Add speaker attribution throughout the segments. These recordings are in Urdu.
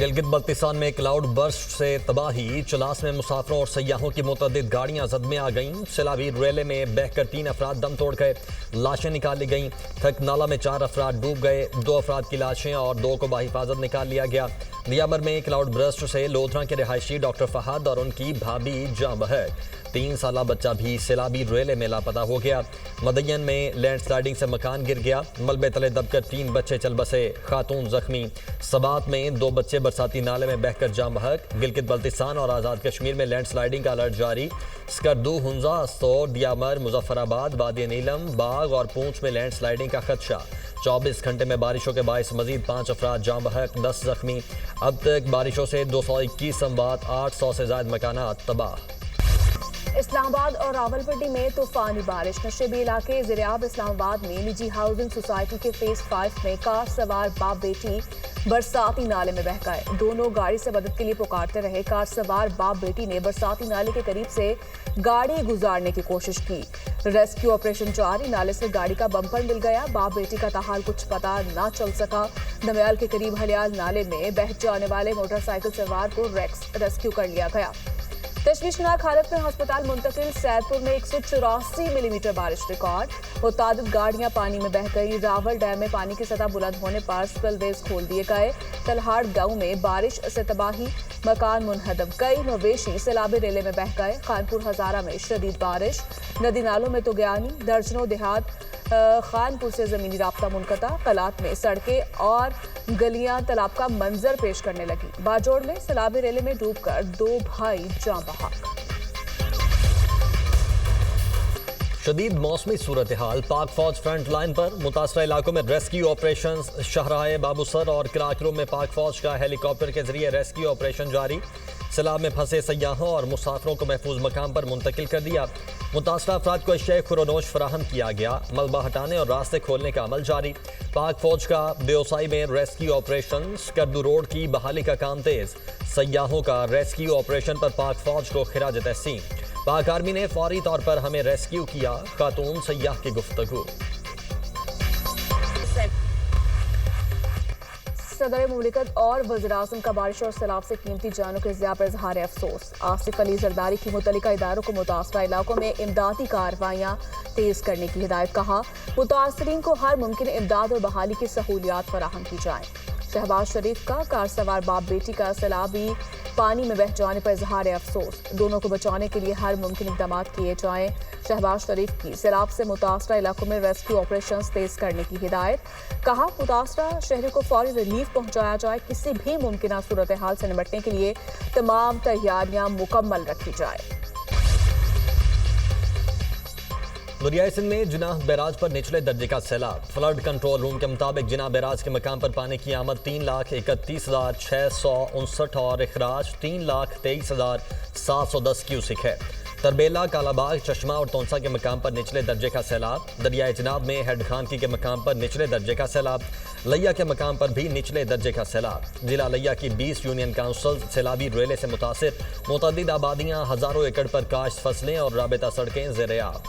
Speaker 1: گلگت بلتستان میں کلاؤڈ برسٹ سے تباہی، چلاس میں مسافروں اور سیاحوں کی متعدد گاڑیاں زد میں آ گئیں۔ سیلابی ریلے میں بہہ کر 3 افراد دم توڑ گئے، لاشیں نکال لی گئیں۔ تھک نالہ میں 4 افراد ڈوب گئے، 2 افراد کی لاشیں اور 2 کو بحفاظت نکال لیا گیا۔ دیامر میں کلاؤڈ برسٹ سے لودھراں کے رہائشی ڈاکٹر فہد اور ان کی بھابھی جاں بحق، 3 سالہ بچہ بھی سیلابی ریلے میں لاپتہ ہو گیا۔ مدین میں لینڈ سلائیڈنگ سے مکان گر گیا، ملبے تلے دب کر 3 بچے چل بسے، خاتون زخمی۔ سبات میں 2 بچے برساتی نالے میں بہہ کر جاں بحق۔ گلگت بلتستان اور آزاد کشمیر میں لینڈ سلائیڈنگ کا الرٹ جاری۔ سکردو، ہنزا، استور، دیامر، مظفر آباد، وادی نیلم، باغ اور پونچھ میں لینڈ سلائیڈنگ کا خدشہ۔ 24 گھنٹے میں بارشوں کے باعث مزید 5 افراد جاں بحق، 10 زخمی۔ اب تک بارشوں سے 221 اموات، 800 سے زائد مکانات تباہ۔
Speaker 2: اسلام آباد اور راولپنڈی میں طوفانی بارش، نشیبی علاقے زیرآب اسلام آباد میں نجی ہاؤسنگ سوسائٹی کے فیز 5 میں کار سوار باپ بیٹی برساتی نالے میں بہہ گئے۔ دونوں گاڑی سے مدد کے لیے پکارتے رہے۔ کار سوار باپ بیٹی نے برساتی نالے کے قریب سے گاڑی گزارنے کی کوشش کی۔ ریسکیو آپریشن جاری، نالے سے گاڑی کا بمپر مل گیا۔ باپ بیٹی کا تاحال کچھ پتہ نہ چل سکا۔ دمیال کے قریب ہلیال نالے میں بہہ جانے والے موٹر سائیکل سوار کو ریسکیو کر لیا گیا۔ تشویشناک حالت میں ہسپتال منتقل، سیدپور میں 184 ملی میٹر بارش ریکارڈ، متعدد گاڑیاں پانی میں بہہ گئی۔ راول ڈیم میں پانی کی سطح بلند ہونے پر سپل ویز کھول دیے گئے۔ تلہاڑ گاؤں میں بارش سے تباہی، مکان منہدم، کئی مویشی سیلابی ریلے میں بہہ گئے۔ خانپور ہزارہ میں شدید بارش، ندی نالوں میں طغیانی، درجنوں دیہات خانپور سے زمینی رابطہ منقطع، قلات میں سڑکیں اور گلیاں تالاب کا منظر پیش کرنے لگی۔ باجوڑ میں سیلابی ریلے میں ڈوب کر 2 بھائی جاں بحق۔
Speaker 1: شدید موسمی صورتحال، پاک فوج فرنٹ لائن پر، متاثرہ علاقوں میں ریسکیو آپریشنز۔ شاہراہ بابوسر اور کراکرو میں پاک فوج کا ہیلی کاپٹر کے ذریعے ریسکیو آپریشن جاری۔ سیلاب میں پھنسے سیاحوں اور مسافروں کو محفوظ مقام پر منتقل کر دیا۔ متاثرہ افراد کو اشیاء خورونوش فراہم کیا گیا۔ ملبہ ہٹانے اور راستے کھولنے کا عمل جاری۔ پاک فوج کا دیوسائی میں ریسکیو آپریشن، سکردو روڈ کی بحالی کا کام تیز۔ سیاحوں کا ریسکیو آپریشن پر پاک فوج کو خراج تحسین۔ پاک آرمی نے فوری طور پر ہمیں ریسکیو کیا، خاتون سیاح کی گفتگو۔
Speaker 2: صدر مملکت اور وزیراعظم کا بارش اور سیلاب سے قیمتی جانوں کے ضیاع پر اظہار افسوس۔ آصف علی زرداری کی متعلقہ اداروں کو متاثرہ علاقوں میں امدادی کارروائیاں تیز کرنے کی ہدایت، کہا متاثرین کو ہر ممکن امداد اور بحالی کی سہولیات فراہم کی جائیں۔ شہباز شریف کا کار سوار باپ بیٹی کا سیلابی پانی میں بہہ جانے پر اظہار افسوس، دونوں کو بچانے کے لیے ہر ممکن اقدامات کیے جائیں۔ شہباز شریف کی سیلاب سے متاثرہ علاقوں میں ریسکیو آپریشنز تیز کرنے کی ہدایت، کہا متاثرہ شہریوں کو فوری ریلیف پہنچایا جائے، کسی بھی ممکنہ صورتحال سے نمٹنے کے لیے تمام تیاریاں مکمل رکھی جائیں۔
Speaker 1: دریائے سندھ میں جناح بیراج پر نچلے درجے کا سیلاب، فلڈ کنٹرول روم کے مطابق جناح بیراج کے مقام پر پانی کی آمد 3,31,659 اور اخراج 3,23,710 کیوسک ہے۔ تربیلا، کالا باغ، چشمہ اور تونسا کے مقام پر نچلے درجے کا سیلاب، دریائے جناب میں ہیڈ خانکی کے مقام پر نچلے درجے کا سیلاب، لیا کے مقام پر بھی نچلے درجے کا سیلاب۔ ضلع لیا کی 20 یونین کاؤنسل سیلابی ریلے سے متاثر، متعدد آبادیاں، ہزاروں ایکڑ پر کاشت فصلیں اور رابطہ سڑکیں زیر آب۔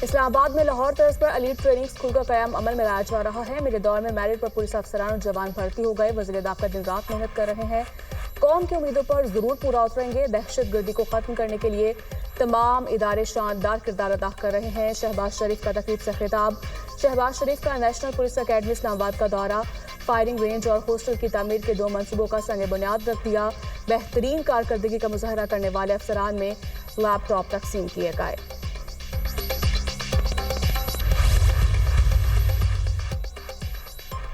Speaker 2: اسلام آباد میں لاہور طرز پر ایلیٹ ٹریننگ اسکول کا قیام عمل میں لایا جا رہا ہے۔ میرے دور میں میرٹ پر پولیس افسران اور جوان بھرتی ہو گئے، وزیر داخلہ دن رات محنت کر رہے ہیں، قوم کی امیدوں پر ضرور پورا اتریں گے۔ دہشت گردی کو ختم کرنے کے لیے تمام ادارے شاندار کردار ادا کر رہے ہیں۔ شہباز شریف کا تقریب سے خطاب، شہباز شریف کا نیشنل پولیس اکیڈمی اسلام آباد کا دورہ، فائرنگ رینج اور ہاسٹل کی تعمیر کے 2 منصوبوں کا سنگ بنیاد رکھ دیا۔ بہترین کارکردگی کا مظاہرہ کرنے والے افسران میں لیپ ٹاپ تقسیم کیے گئے۔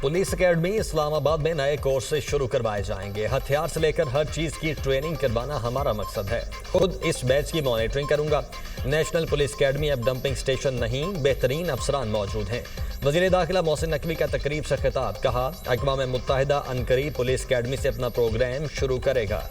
Speaker 1: پولیس اکیڈمی اسلام آباد میں نئے کورسز شروع کروائے جائیں گے۔ ہتھیار سے لے کر ہر چیز کی ٹریننگ کروانا ہمارا مقصد ہے۔ خود اس بیچ کی مانیٹرنگ کروں گا۔ نیشنل پولیس اکیڈمی اب ڈمپنگ سٹیشن نہیں، بہترین افسران موجود ہیں۔ وزیر داخلہ محسن نقوی کا تقریب سے خطاب، کہا اقوام متحدہ عنقریب پولیس اکیڈمی سے اپنا پروگرام شروع کرے گا۔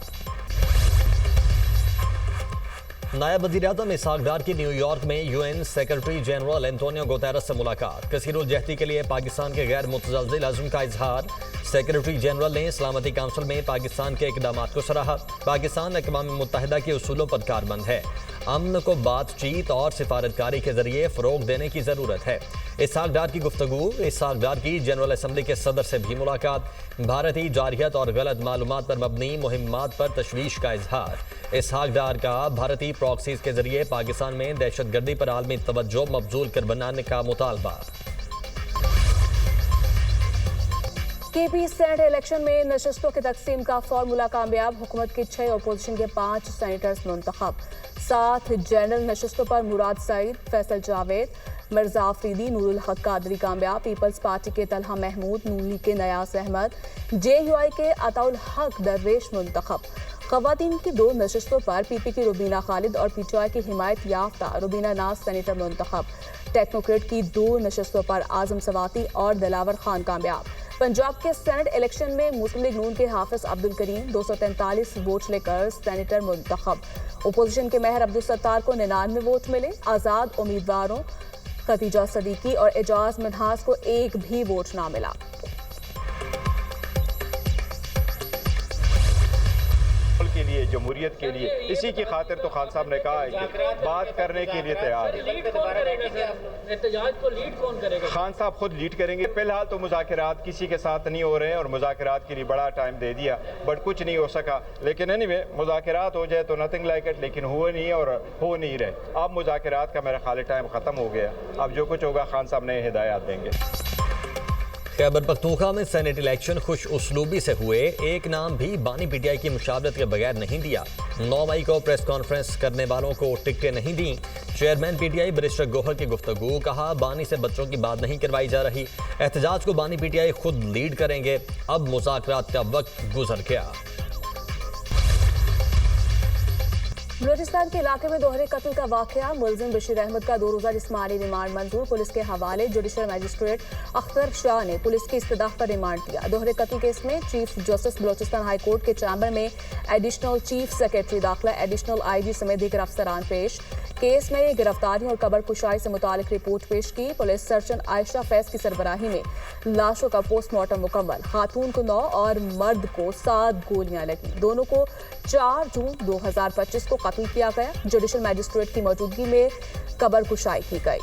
Speaker 1: نائب وزیر اعظم اسحاق ڈار کی نیو یارک میں UN secretary general Antonio Guterres سے ملاقات، کثیر الجہتی کے لیے پاکستان کے غیر متزلزل عزم کا اظہار۔ سیکرٹری جنرل نے سلامتی کونسل میں پاکستان کے اقدامات کو سراہا۔ پاکستان اقوام متحدہ کے اصولوں پر کاربند ہے۔ امن کو بات چیت اور سفارتکاری کے ذریعے فروغ دینے کی ضرورت ہے۔ اسحاق ڈار کی گفتگو۔ اسحاق ڈار کی جنرل اسمبلی کے صدر سے بھی ملاقات۔ بھارتی جارحیت اور غلط معلومات پر مبنی مہمات پر تشویش کا اظہار۔ اسحاق ڈار کا بھارتی پراکسیز کے ذریعے پاکستان میں دہشت گردی پر عالمی توجہ مبذول کر بنانے کا مطالبہ۔
Speaker 2: کے پی سینیٹ الیکشن میں نشستوں کی تقسیم کا فارمولا کامیاب۔ حکومت کے 6 اپوزیشن کے 5 سینیٹرز منتخب۔ 7 جنرل نشستوں پر مراد سعید، فیصل جاوید، مرزا آفریدی، نور الحق قادری کامیاب۔ پیپلز پارٹی کے طلحہ محمود، نون لیگ کے نیاز احمد، جے یو آئی کے عطا الحق درویش منتخب۔ خواتین کی 2 نشستوں پر پی پی کی روبینہ خالد اور پی ٹی آئی کی حمایت یافتہ روبینہ ناز سینیٹر منتخب۔ ٹیکنوکریٹ کی 2 نشستوں پر اعظم سواتی اور دلاور خان کامیاب۔ پنجاب کے سینٹ الیکشن میں مسلم لیگ نون کے حافظ عبدالکریم 243 ووٹ لے کر سینیٹر منتخب۔ اپوزیشن کے مہر عبدالستار کو 99 ووٹ ملے۔ آزاد امیدواروں ختیجہ صدیقی اور اعجاز منہاس کو 1 بھی ووٹ نہ ملا۔
Speaker 3: کے لیے، جمہوریت کے لیے، اسی کی خاطر تو خان صاحب نے کہا ہے کہ بات کرنے کے لیے تیار ہے۔
Speaker 4: احتجاج کو لیڈ کون کرے گا؟
Speaker 3: خان صاحب خود لیڈ کریں گے۔ فی الحال تو مذاکرات کسی کے ساتھ نہیں ہو رہے ہیں اور مذاکرات کے لیے بڑا ٹائم دے دیا بٹ کچھ نہیں ہو سکا، لیکن اینی مذاکرات ہو جائے تو نتھنگ لائک اٹ، لیکن ہوئے نہیں اور ہو نہیں رہے۔ اب مذاکرات کا میرا خیال ٹائم ختم ہو گیا، اب جو کچھ ہوگا خان صاحب نئے ہدایات دیں گے۔
Speaker 1: خیبر پختونخوا میں سینیٹ الیکشن خوش اسلوبی سے ہوئے۔ ایک نام بھی بانی پی ٹی آئی کی مشاورت کے بغیر نہیں دیا۔ 9 مئی کو پریس کانفرنس کرنے والوں کو ٹکٹیں نہیں دیں۔ Chairman P T I barrister Gohar کی گفتگو۔ کہا بانی سے بچوں کی بات نہیں کروائی جا رہی، احتجاج کو بانی پی ٹی آئی خود لیڈ کریں گے، اب مذاکرات کا وقت گزر گیا۔
Speaker 2: بلوچستان کے علاقے میں دوہرے قتل کا واقعہ۔ ملزم بشیر احمد کا 2 روزہ جسمانی ریمانڈ منظور۔ پولیس کے حوالے۔ جوڈیشل مجسٹریٹ اختر شاہ نے پولیس کی استدعا پر ریمانڈ دیا۔ دوہرے قتل کیس میں chief justice Balochistan high court کے چیمبر میں ایڈیشنل چیف سیکرٹری داخلہ، ایڈیشنل آئی جی سمیت دیگر افسران پیش۔ کیس میں گرفتاریوں اور قبر کشائی سے متعلق رپورٹ پیش کی۔ پولیس سرجن عائشہ فیض کی سربراہی میں لاشوں کا پوسٹ مارٹم مکمل۔ خاتون کو 9 اور مرد کو 7 گولیاں لگیں۔ دونوں کو 4 جون 2025 کو قتل کیا گیا۔ جوڈیشل مجسٹریٹ کی موجودگی میں قبر کشائی کی گئی۔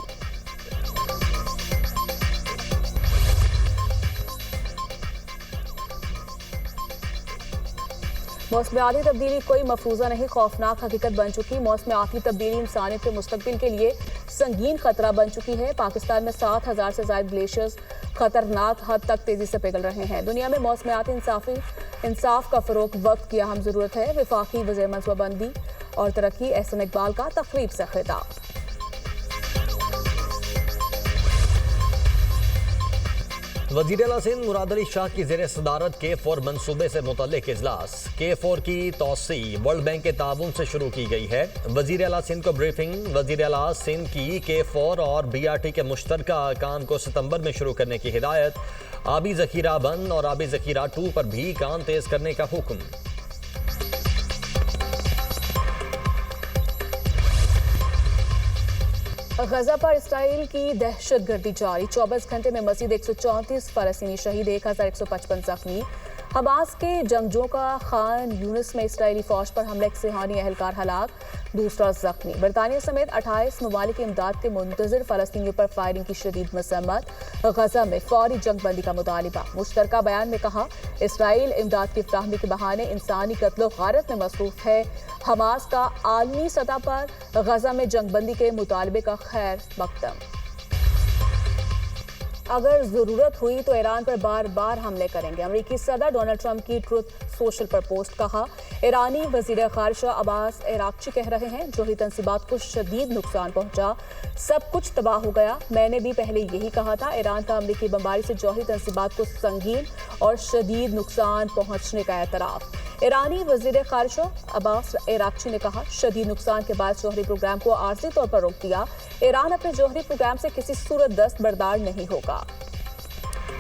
Speaker 2: موسمیاتی تبدیلی کوئی مفروضہ نہیں، خوفناک حقیقت بن چکی۔ موسمیاتی تبدیلی انسانیت کے مستقبل کے لیے سنگین خطرہ بن چکی ہے۔ پاکستان میں 7000 سے زائد گلیشیئرز خطرناک حد تک تیزی سے پگھل رہے ہیں۔ دنیا میں موسمیاتی انصاف کا فروغ وقت کی اہم ضرورت ہے۔ وفاقی وزیر منصوبہ بندی اور ترقی احسن اقبال کا تقریب سے خطاب۔
Speaker 1: وزیر اعلیٰ سندھ مراد علی شاہ کی زیر صدارت K4 منصوبے سے متعلق اجلاس۔ K4 کی توسیع ورلڈ بینک کے تعاون سے شروع کی گئی ہے۔ وزیر اعلیٰ سندھ کو بریفنگ۔ وزیر اعلیٰ سندھ کی K4 اور BRT کے مشترکہ کام کو ستمبر میں شروع کرنے کی ہدایت۔ آبی ذخیرہ 1 اور آبی ذخیرہ 2 پر بھی کام تیز کرنے کا حکم۔
Speaker 2: غزہ پر اسرائیل کی دہشت گردی جاری۔ 24 گھنٹے میں مزید 134 فلسطینی شہید، 1155 زخمی۔ حماس کے جنگجوؤں کا خان یونس میں اسرائیلی فوج پر حملے، ایک صہیونی اہلکار ہلاک، دوسرا زخمی۔ برطانیہ سمیت 28 ممالک کی امداد کے منتظر فلسطینیوں پر فائرنگ کی شدید مذمت۔ غزہ میں فوری جنگ بندی کا مطالبہ۔ مشترکہ بیان میں کہا اسرائیل امداد کی فراہمی کے بہانے انسانی قتل و غارت میں مصروف ہے۔ حماس کا عالمی سطح پر غزہ میں جنگ بندی کے مطالبے کا خیر مقدم۔ اگر ضرورت ہوئی تو ایران پر بار بار حملے کریں گے، امریکی صدر ڈونلڈ ٹرمپ کی ٹروتھ سوشل پر پوسٹ۔ کہا ایرانی وزیر خارجہ عباس عراقچی کہہ رہے ہیں جوہری تنصیبات کو شدید نقصان پہنچا، سب کچھ تباہ ہو گیا۔ میں نے بھی پہلے یہی کہا تھا۔ ایران کا امریکی بمباری سے جوہری تنصیبات کو سنگین اور شدید نقصان پہنچنے کا اعتراف۔ ایرانی وزیر خارجہ عباس عراقچی نے کہا شدید نقصان کے بعد جوہری پروگرام کو عارضی طور پر روک دیا۔ ایران اپنے جوہری پروگرام سے کسی صورت دست بردار نہیں ہوگا۔